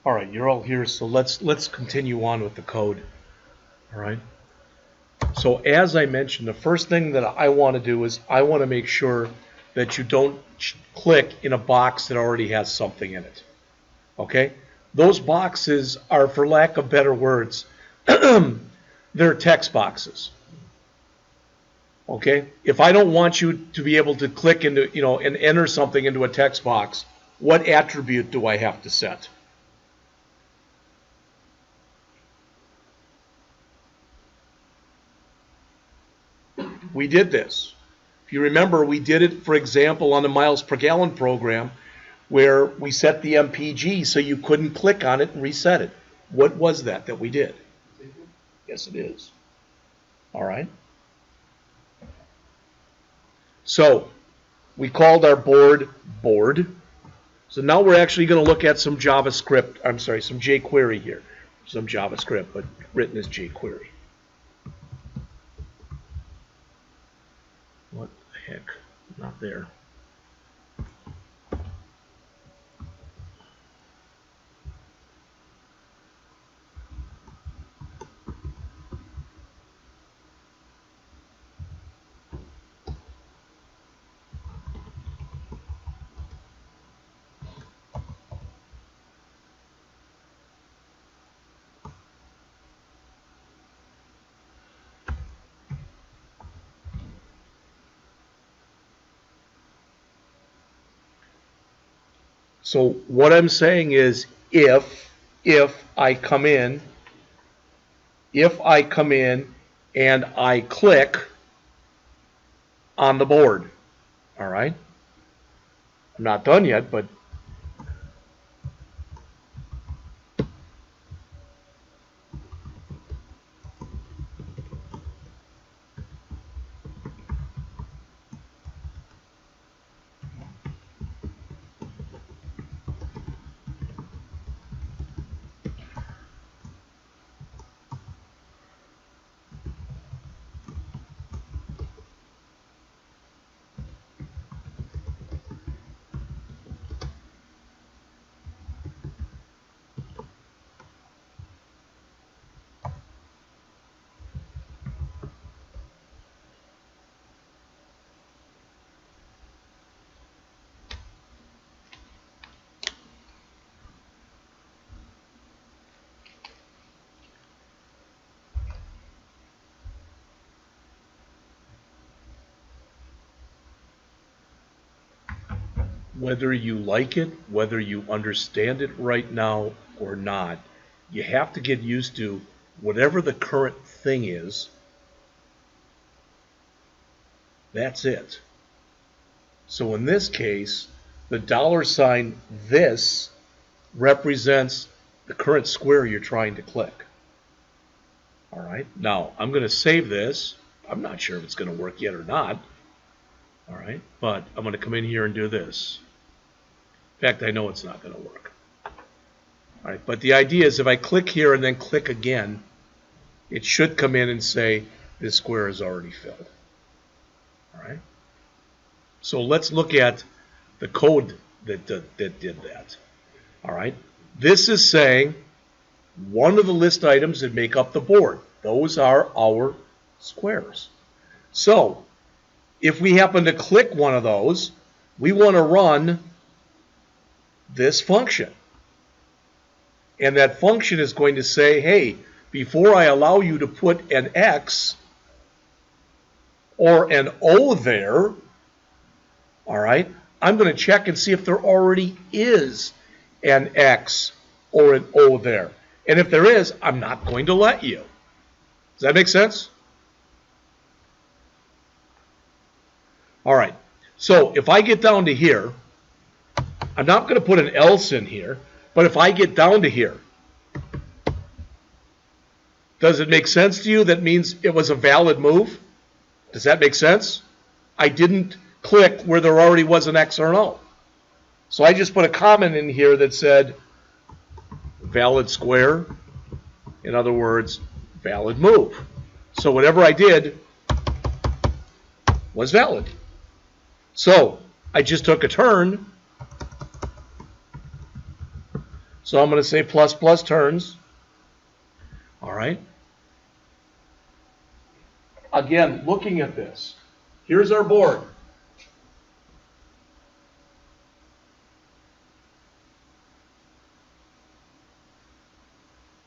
All right, you're all here, so let's continue on with the code. All right. So as I mentioned, the first thing that I want to do is I want to make sure that you don't click in a box that already has something in it. Okay? Those boxes are, for lack of better words, they're text boxes. Okay? If I don't want you to be able to click into, and enter something into a text box, what attribute do I have to set? We did this. If you remember, we did it, for example, on the miles per gallon program, where we set the MPG so you couldn't click on it and reset it. What was that we did? Yes, it is. All right. So we called our board. So now we're actually going to look at some JavaScript. I'm sorry, some jQuery here. Some JavaScript, but written as jQuery. What the heck? Not there. So what I'm saying is if I come in and I click on the board, all right? I'm not done yet, but whether you like it, whether you understand it right now or not, you have to get used to whatever the current thing is. That's it. So in this case, the $ this represents the current square you're trying to click. All right. Now, I'm going to save this. I'm not sure if it's going to work yet or not. All right. But I'm going to come in here and do this. In fact, I know it's not going to work. All right. But the idea is if I click here and then click again, it should come in and say this square is already filled. All right. So let's look at the code that did that. All right. This is saying one of the list items that make up the board. Those are our squares. So if we happen to click one of those, we want to run this function. And that function is going to say, hey, before I allow you to put an X or an O there, all right, I'm going to check and see if there already is an X or an O there. And if there is, I'm not going to let you. Does that make sense? All right. So if I get down to here, I'm not going to put an else in here, but if I get down to here, does it make sense to you? That means it was a valid move. Does that make sense? I didn't click where there already was an X or an O. So I just put a comment in here that said valid square. In other words, valid move. So whatever I did was valid. So I just took a turn So I'm going to say plus plus turns. All right. Again, looking at this, here's our board.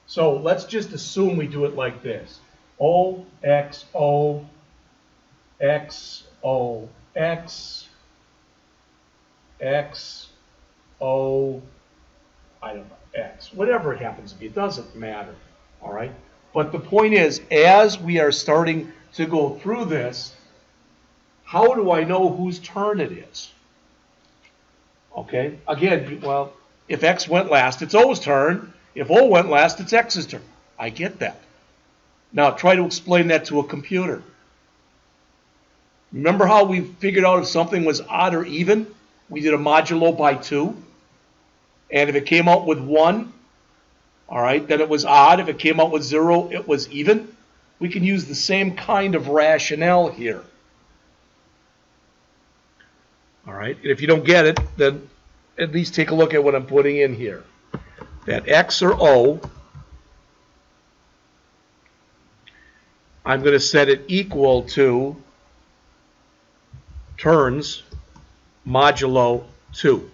So let's just assume we do it like this. O, X, O, X, O, X, X, O, I don't know, X. Whatever it happens to be, it doesn't matter. All right? But the point is, as we are starting to go through this, how do I know whose turn it is? Okay? Again, well, if X went last, it's O's turn. If O went last, it's X's turn. I get that. Now try to explain that to a computer. Remember how we figured out if something was odd or even? We did a modulo by 2. And if it came out with 1, all right, then it was odd. If it came out with 0, it was even. We can use the same kind of rationale here. All right, and if you don't get it, then at least take a look at what I'm putting in here. That X or O, I'm going to set it equal to turns modulo 2.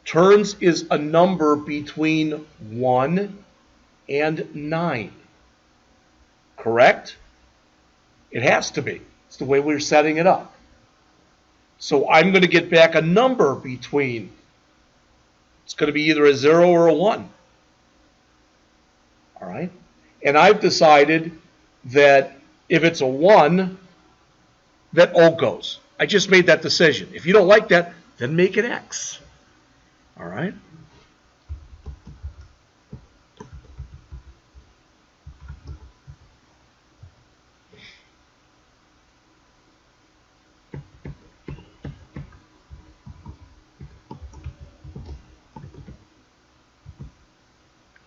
Turns is a number between 1 and 9. Correct? It has to be. It's the way we're setting it up. So I'm going to get back a number between, it's going to be either a 0 or a 1. All right? And I've decided that if it's a 1, that O goes. I just made that decision. If you don't like that, then make it X. All right?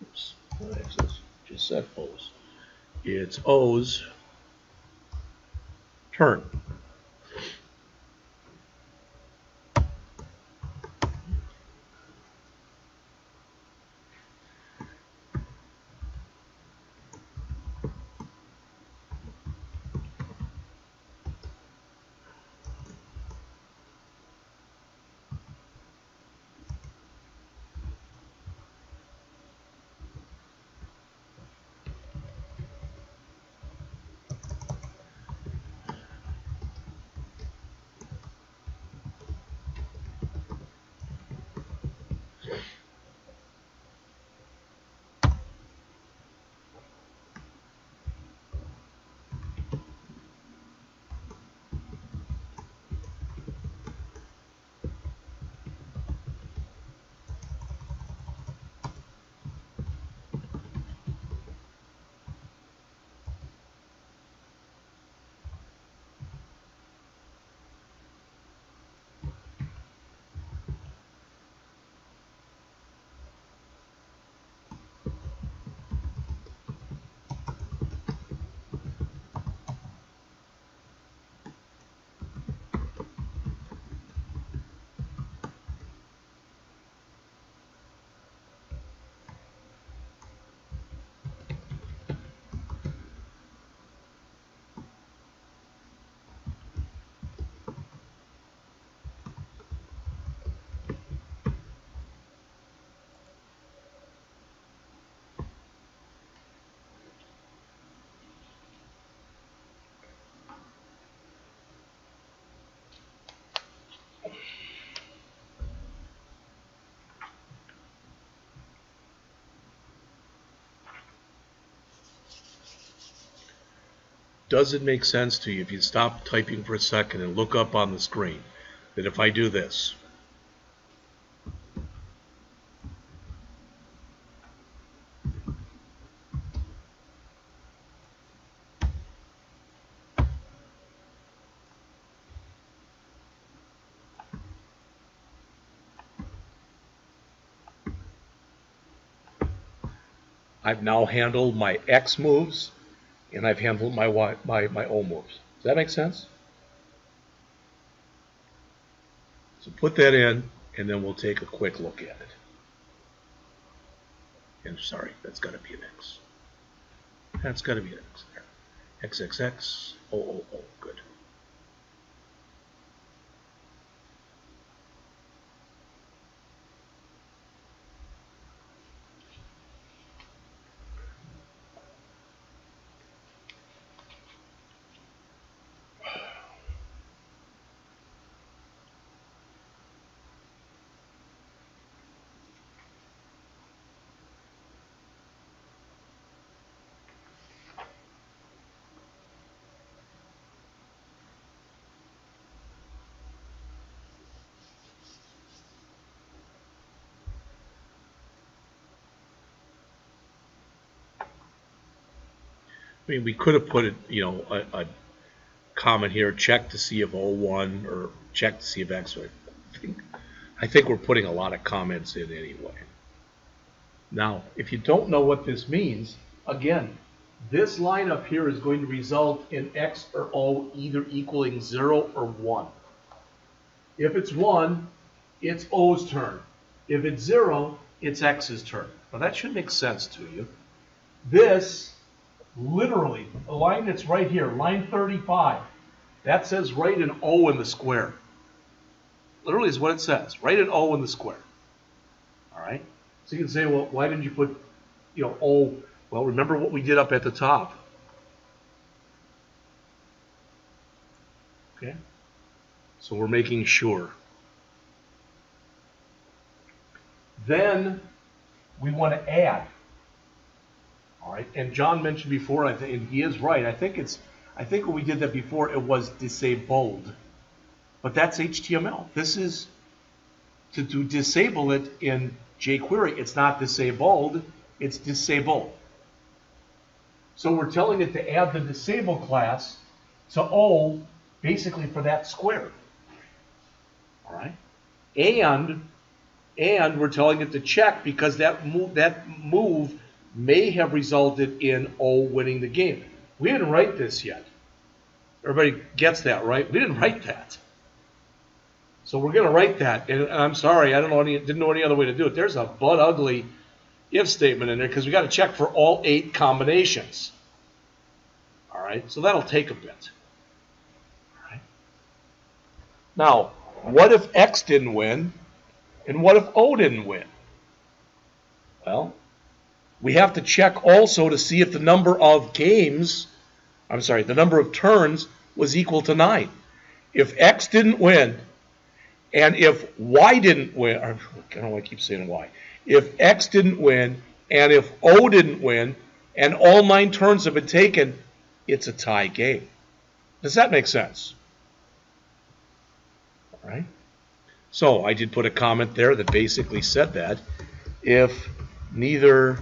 Oops, what is this? Just said O's. It's O's turn. Does it make sense to you if you stop typing for a second and look up on the screen that if I do this, I've now handled my X moves and I've handled my Y, my O moves. Does that make sense? So put that in and then we'll take a quick look at it. And sorry, that's got to be an X. That's got to be an X there. XXX, good. I mean, we could have put it, a comment here, check to see if O1 or check to see if X. I think we're putting a lot of comments in anyway. Now, if you don't know what this means, again, this line up here is going to result in X or O either equaling 0 or 1. If it's 1, it's O's turn. If it's 0, it's X's turn. Now that should make sense to you. This, literally, the line that's right here, line 35, that says write an O in the square. Literally is what it says. Write an O in the square. All right? So you can say, well, why didn't you put, O? Well, remember what we did up at the top. Okay? So we're making sure. Then we want to add. All right? And John mentioned before, and he is right. I think when we did that before, it was disabled. But that's HTML. This is to disable it in jQuery. It's not disabled, it's disabled. So we're telling it to add the disable class to O, basically for that square. All right? And we're telling it to check because that move may have resulted in O winning the game. We didn't write this yet. Everybody gets that, right? We didn't write that. So we're going to write that, and I'm sorry, I didn't know any other way to do it. There's a butt ugly if statement in there because we got to check for all 8 combinations. All right, so that'll take a bit. All right. Now, what if X didn't win, and what if O didn't win? Well, we have to check also to see if the number of turns was equal to 9. If X didn't win, and if Y didn't win, I don't know why I keep saying Y. If X didn't win, and if O didn't win, and all 9 turns have been taken, it's a tie game. Does that make sense? All right. So I did put a comment there that basically said that if neither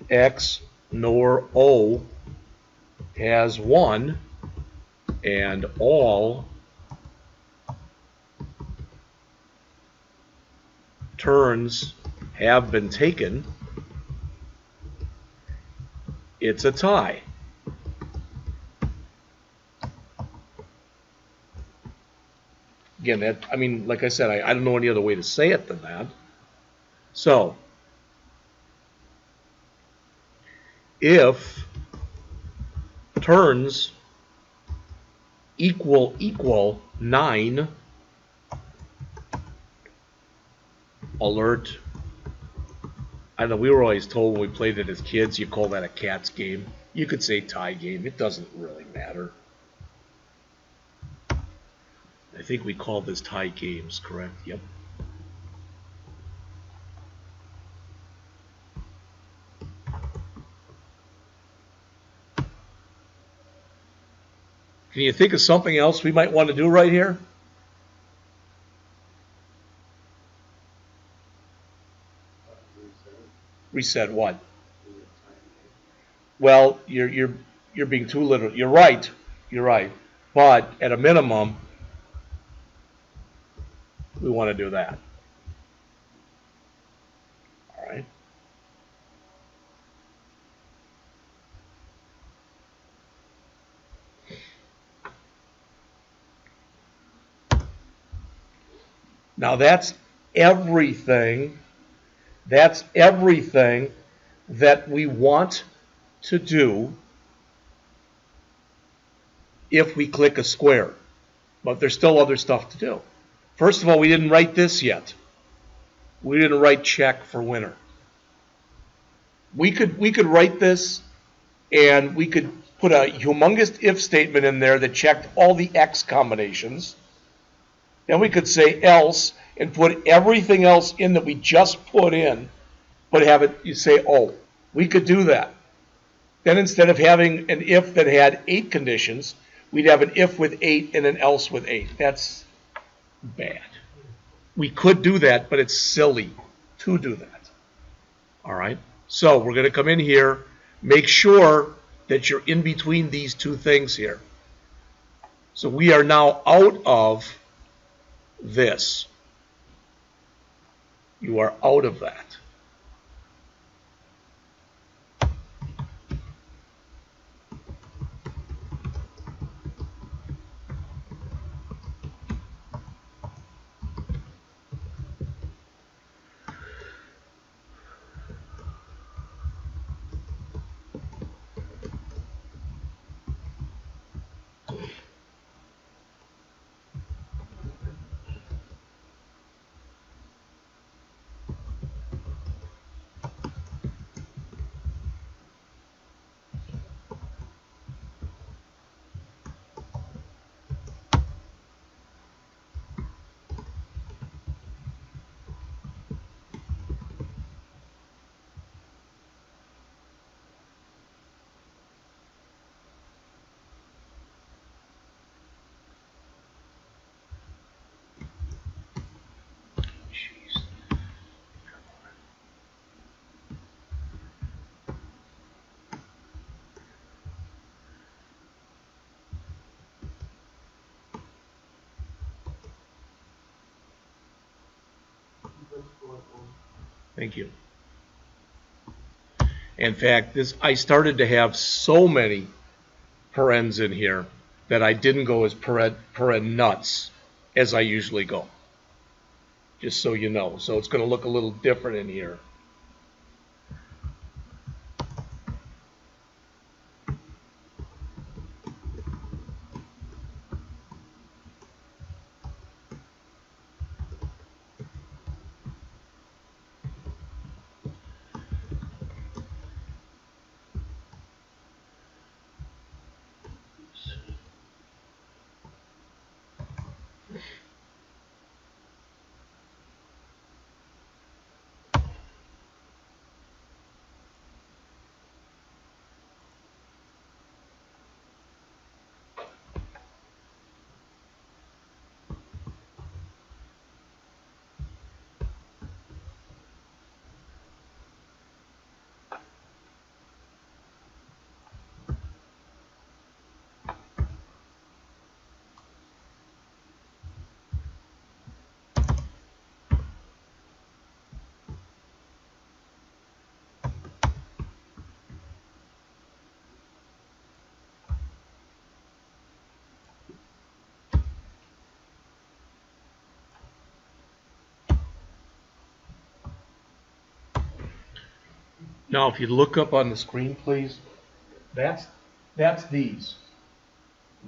X nor O has won, and all turns have been taken, it's a tie. Again, like I said, I don't know any other way to say it than that. So, if turns equal 9, alert. I don't know, we were always told when we played it as kids, you call that a cat's game. You could say tie game. It doesn't really matter. I think we call this tie games, correct? Yep. Can you think of something else we might want to do right here? Reset what? Well, you're being too literal. You're right. But at a minimum, we want to do that. All right. Now that's everything That's everything that we want to do if we click a square. But there's still other stuff to do. First of all, we didn't write this yet. We didn't write check for winner. We could write this, and we could put a humongous if statement in there that checked all the X combinations. Then we could say else and put everything else in that we just put in, but have it, you say, oh, we could do that. Then instead of having an if that had 8 conditions, we'd have an if with 8 and an else with 8. That's bad. We could do that, but it's silly to do that. All right? So we're going to come in here, make sure that you're in between these two things here. So we are now out of this. You are out of that. Thank you. In fact, I started to have so many parens in here that I didn't go as paren nuts as I usually go. Just so you know. So it's going to look a little different in here. Now, if you look up on the screen, please, that's these.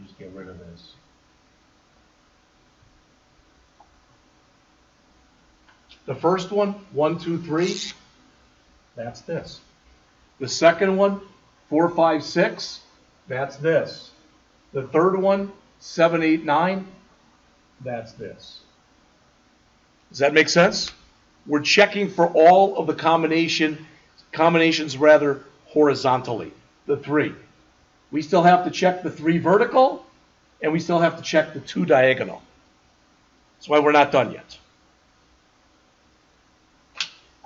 Just get rid of this. The first one, 1, 2, 3, that's this. The second one, 4, 5, 6, that's this. The third one, 7, 8, 9, that's this. Does that make sense? We're checking for all of the combinations horizontally, the 3. We still have to check the 3 vertical, and we still have to check the 2 diagonal. That's why we're not done yet.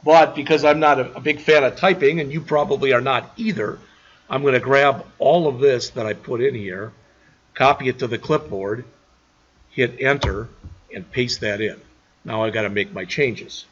But because I'm not a big fan of typing, and you probably are not either, I'm going to grab all of this that I put in here, copy it to the clipboard, hit enter, and paste that in. Now I've got to make my changes.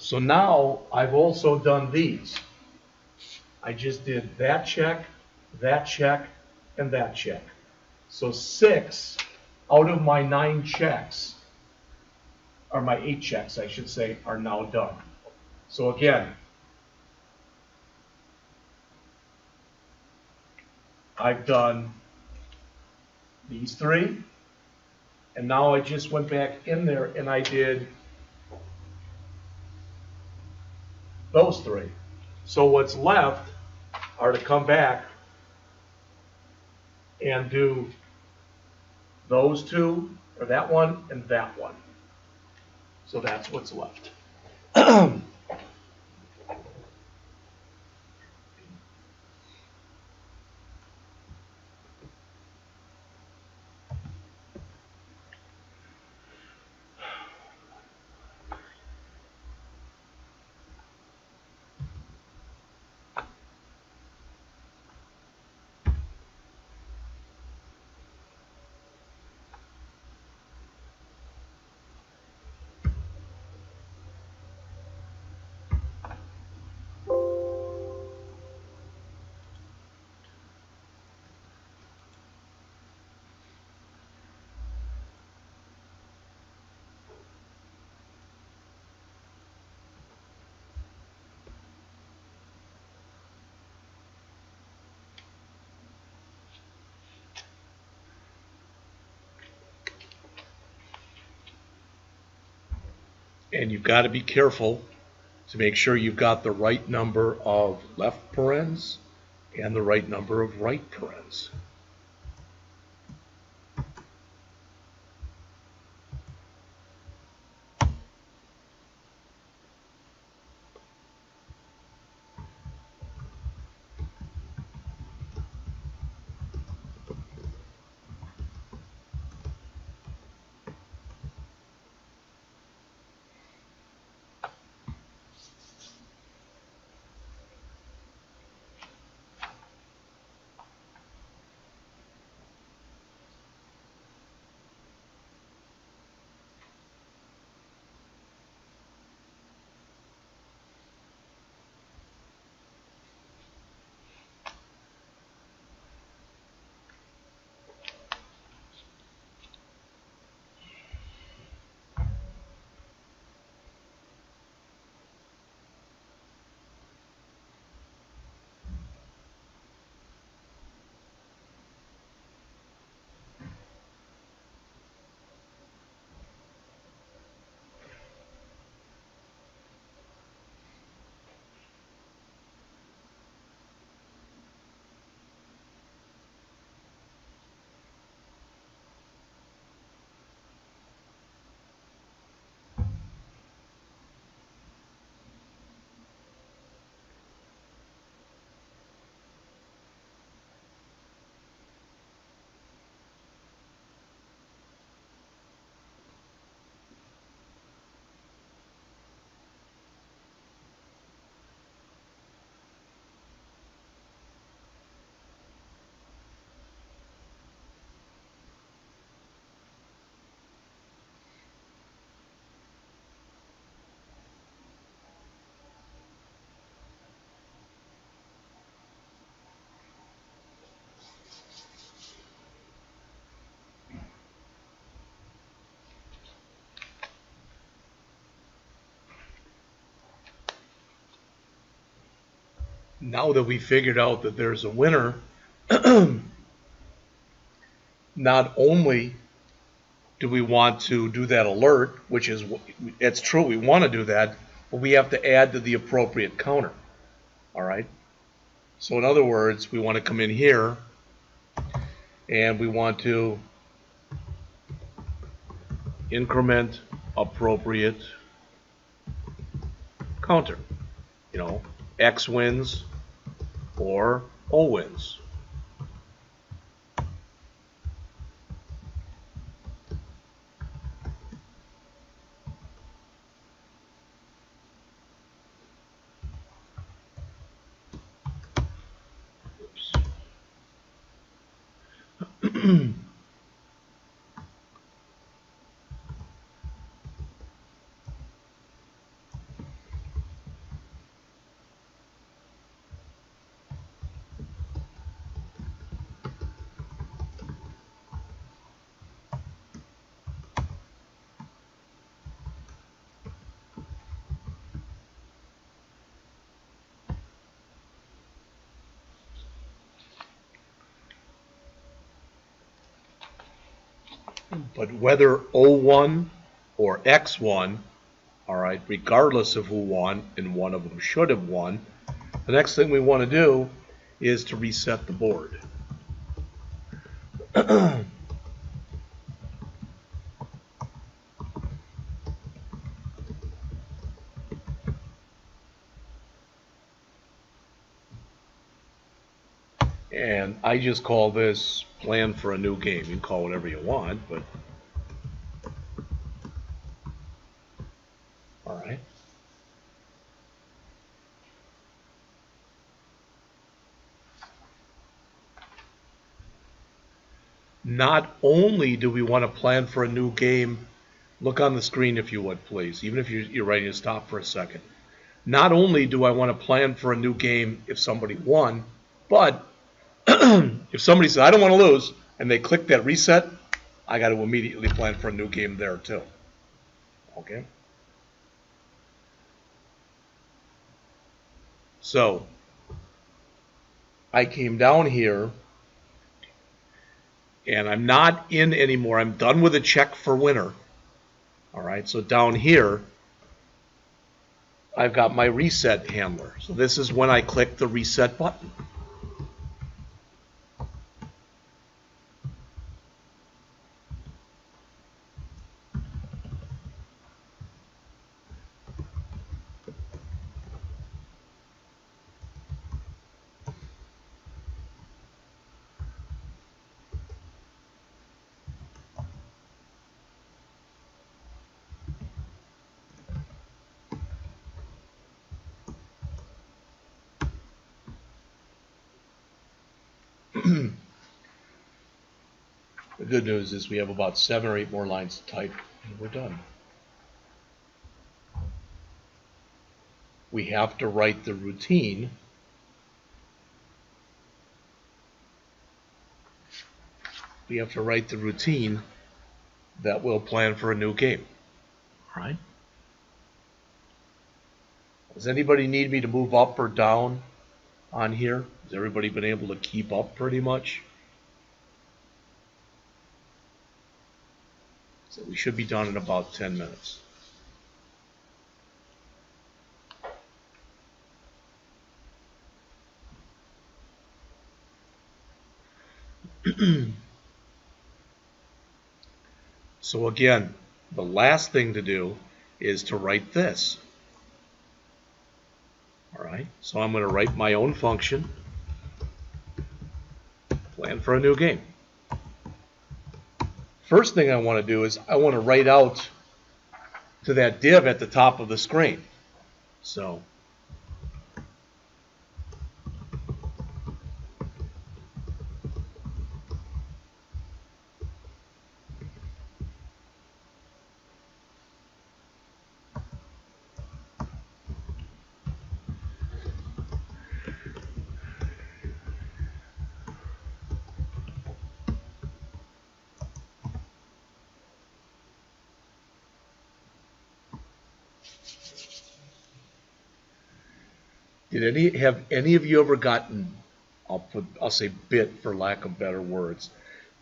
So now I've also done these. I just did that check, and that check. So 6 out of my 9 checks, or my 8 checks, I should say, are now done. So again, I've done these 3, and now I just went back in there and I did those 3. So what's left are to come back and do those 2, or that one, and that one. So that's what's left. And you've got to be careful to make sure you've got the right number of left parens and the right number of right parens. Now that we figured out that there's a winner, not only do we want to do that alert, which is, it's true, we want to do that, but we have to add to the appropriate counter. All right? So in other words, we want to come in here and we want to increment appropriate counter. You know, X wins or O wins. But whether O1 or X1, all right, regardless of who won, and one of them should have won, the next thing we want to do is to reset the board. And I just call this plan for a new game. You can call it whatever you want, but all right. Not only do we want to plan for a new game, look on the screen if you would, please, even if you're ready to stop for a second. Not only do I want to plan for a new game if somebody won, but if somebody says, I don't want to lose, and they click that reset, I got to immediately plan for a new game there too. Okay? So, I came down here, and I'm not in anymore. I'm done with a check for winner. All right, so down here, I've got my reset handler. So this is when I click the reset button. The good news is we have about 7 or 8 more lines to type, and we're done. We have to write the routine. We have to write the routine that will plan for a new game. All right? Does anybody need me to move up or down on here? Has everybody been able to keep up pretty much? So we should be done in about 10 minutes. So again, the last thing to do is to write this. All right, so I'm going to write my own function, plan for a new game. First thing I want to do is I want to write out to that div at the top of the screen. So have any of you ever gotten, I'll say bit for lack of better words,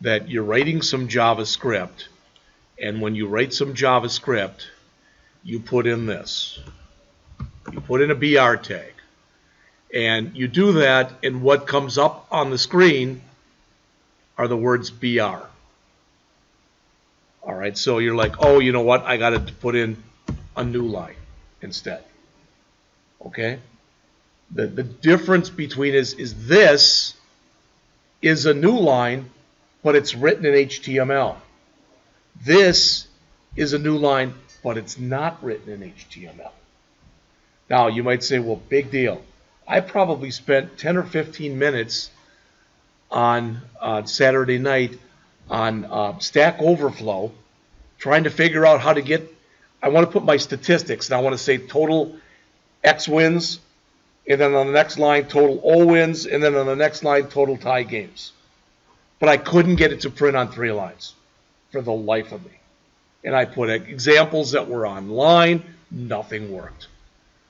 that you're writing some JavaScript, and when you write some JavaScript, you put in this. You put in a BR tag. And you do that, and what comes up on the screen are the words BR. All right, so you're like, oh, you know what? I got to put in a new line instead. Okay? The difference between is this is a new line, but it's written in HTML. This is a new line, but it's not written in HTML. Now, you might say, well, big deal. I probably spent 10 or 15 minutes on Saturday night on Stack Overflow trying to figure out how to get, I want to put my statistics, and I want to say total X wins, and then on the next line, total O wins, and then on the next line, total tie games. But I couldn't get it to print on 3 lines for the life of me. And I put examples that were online, nothing worked.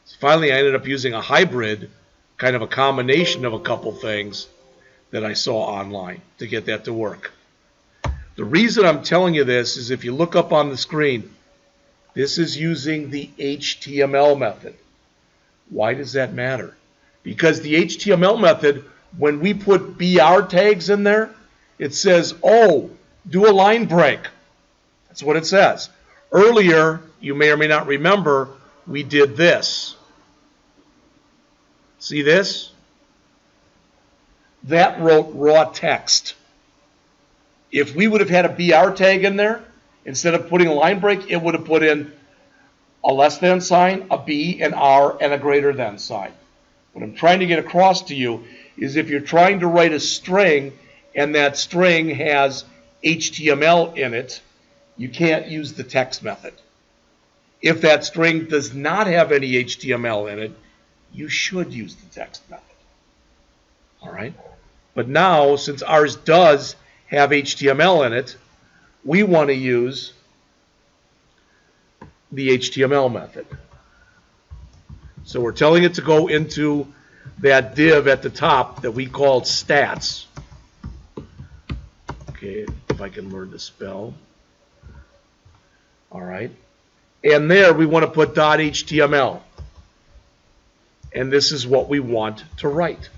So finally, I ended up using a hybrid, kind of a combination of a couple things that I saw online to get that to work. The reason I'm telling you this is if you look up on the screen, this is using the HTML method. Why does that matter? Because the HTML method, when we put BR tags in there, it says, oh, do a line break. That's what it says. Earlier, you may or may not remember, we did this. See this? That wrote raw text. If we would have had a BR tag in there, instead of putting a line break, it would have put in a less than sign, a B, an R, and a greater than sign. What I'm trying to get across to you is if you're trying to write a string and that string has HTML in it, you can't use the text method. If that string does not have any HTML in it, you should use the text method. All right? But now, since ours does have HTML in it, we want to use the HTML method. So we're telling it to go into that div at the top that we called stats. Okay, if I can learn to spell. All right. And there we want to put .html. And this is what we want to write.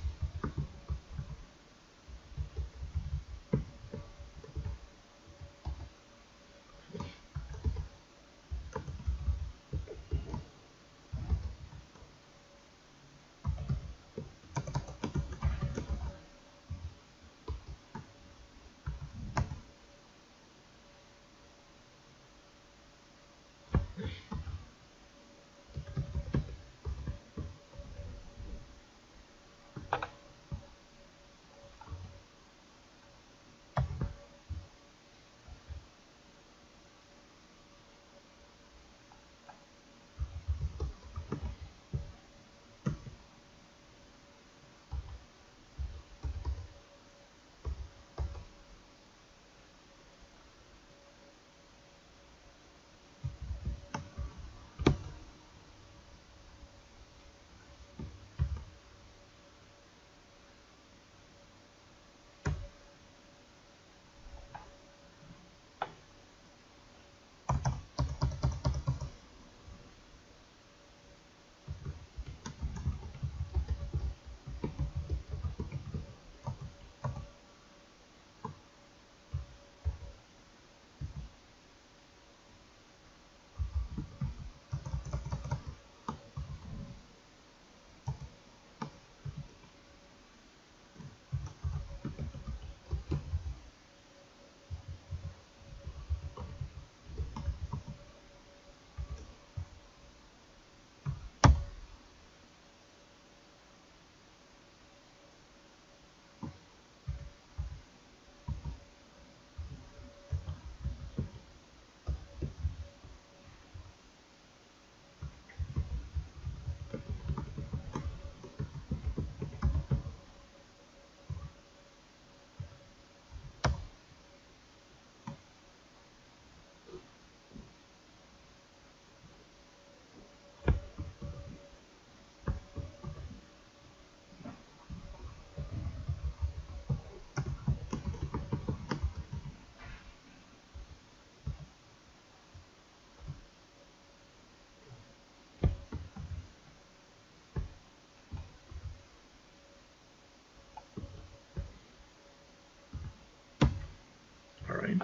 All right.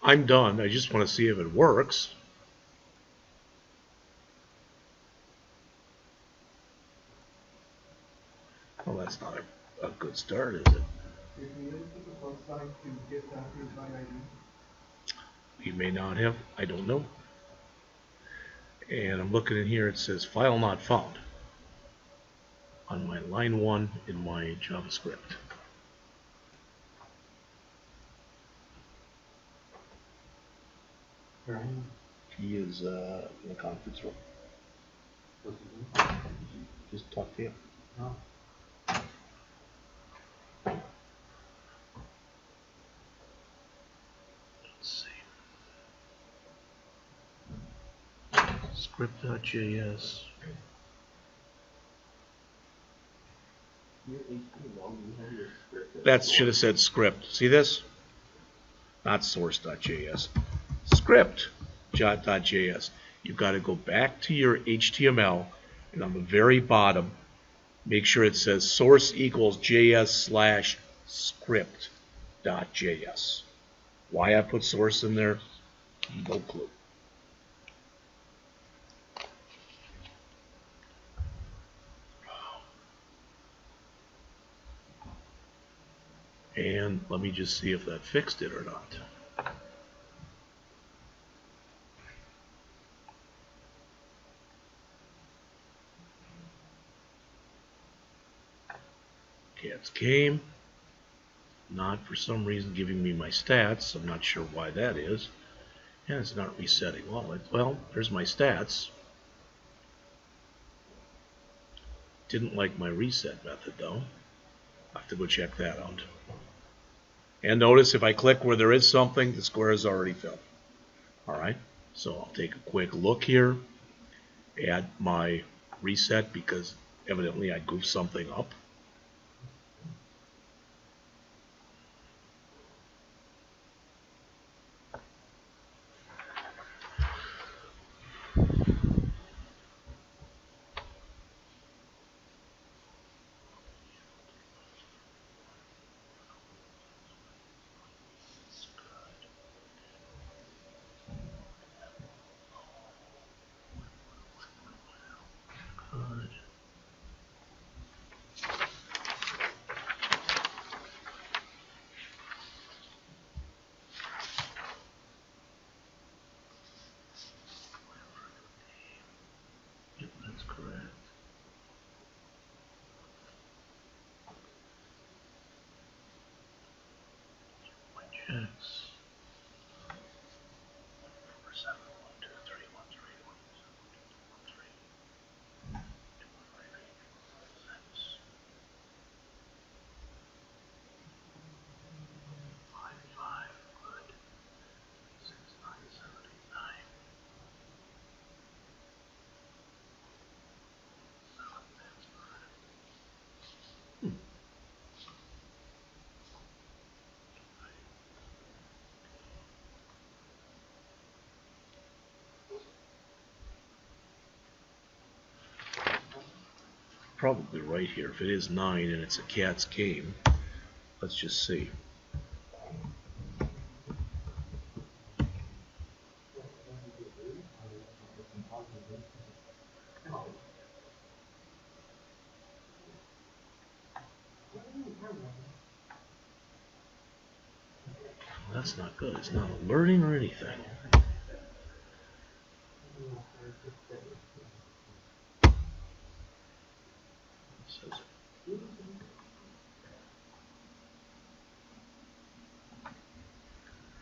I'm done. I just want to see if it works. Well, that's not a good start, is it? You may not have. I don't know. And I'm looking in here. It says file not found on my line 1 in my JavaScript. He is in the conference room. Just talk to him. No. Let's see. Script.js. That should have said script. See this? not source.js, script.js. You've got to go back to your HTML, and on the very bottom, make sure it says source equals js/script.js. Why I put source in there, no clue. And let me just see if that fixed it or not. Cats came, not for some reason giving me my stats. I'm not sure why that is. And it's not resetting. Well, there's my stats. Didn't like my reset method though. I'll have to go check that out. And notice if I click where there is something, the square is already filled. Alright, so I'll take a quick look here, add my reset because evidently I goofed something up. That's correct. My checks. 471, 2, 3, 1, 3, 1, 3, 2, 5, 5, good. 6, 9, 7, 8, 9. Probably right here. If it is 9 and it's a cat's game, let's just see. Well, that's not good. It's not alerting or anything.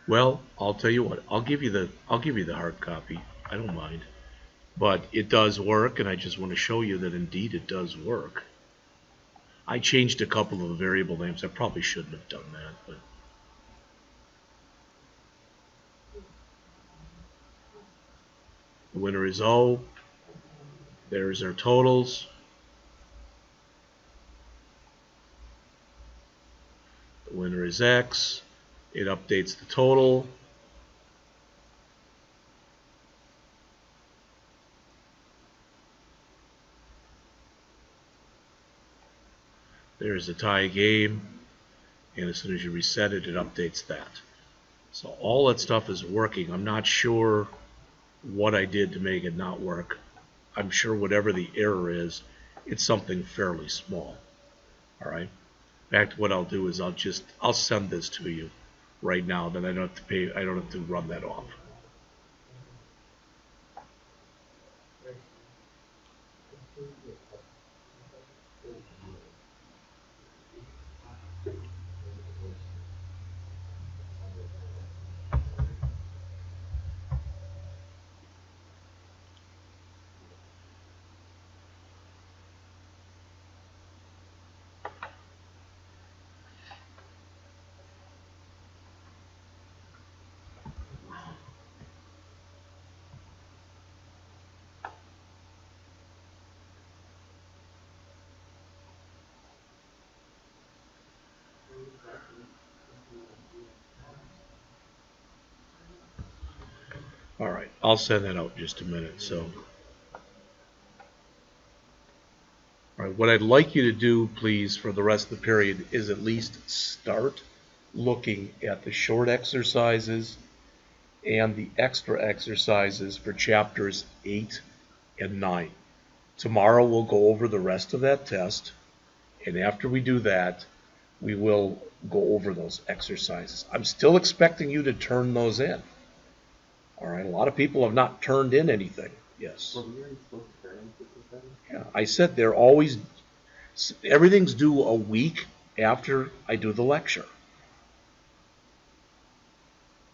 Well, I'll tell you what. I'll give you the hard copy. I don't mind. But it does work, and I just want to show you that indeed it does work. I changed a couple of the variable names. I probably shouldn't have done that, but the winner is O. There's our totals. The winner is X. It updates the total. There's the tie game, and as soon as you reset it, it updates that. So all that stuff is working. I'm not sure what I did to make it not work. I'm sure whatever the error is, it's something fairly small. All right. In fact, what I'll do is I'll send this to you right now. Then I don't have to pay. I don't have to run that off. All right, I'll send that out in just a minute. So, all right, what I'd like you to do, please, for the rest of the period is at least start looking at the short exercises and the extra exercises for chapters 8 and 9. Tomorrow we'll go over the rest of that test, and after we do that, we will go over those exercises. I'm still expecting you to turn those in. All right, a lot of people have not turned in anything. Yes. Well, we already supposed to turn in 6 Yeah, I said they're always, everything's due a week after I do the lecture.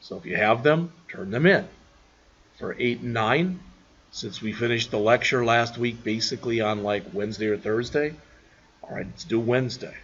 So if you have them, turn them in. For 8 and 9, since we finished the lecture last week basically on like Wednesday or Thursday, all right, let's do Wednesday.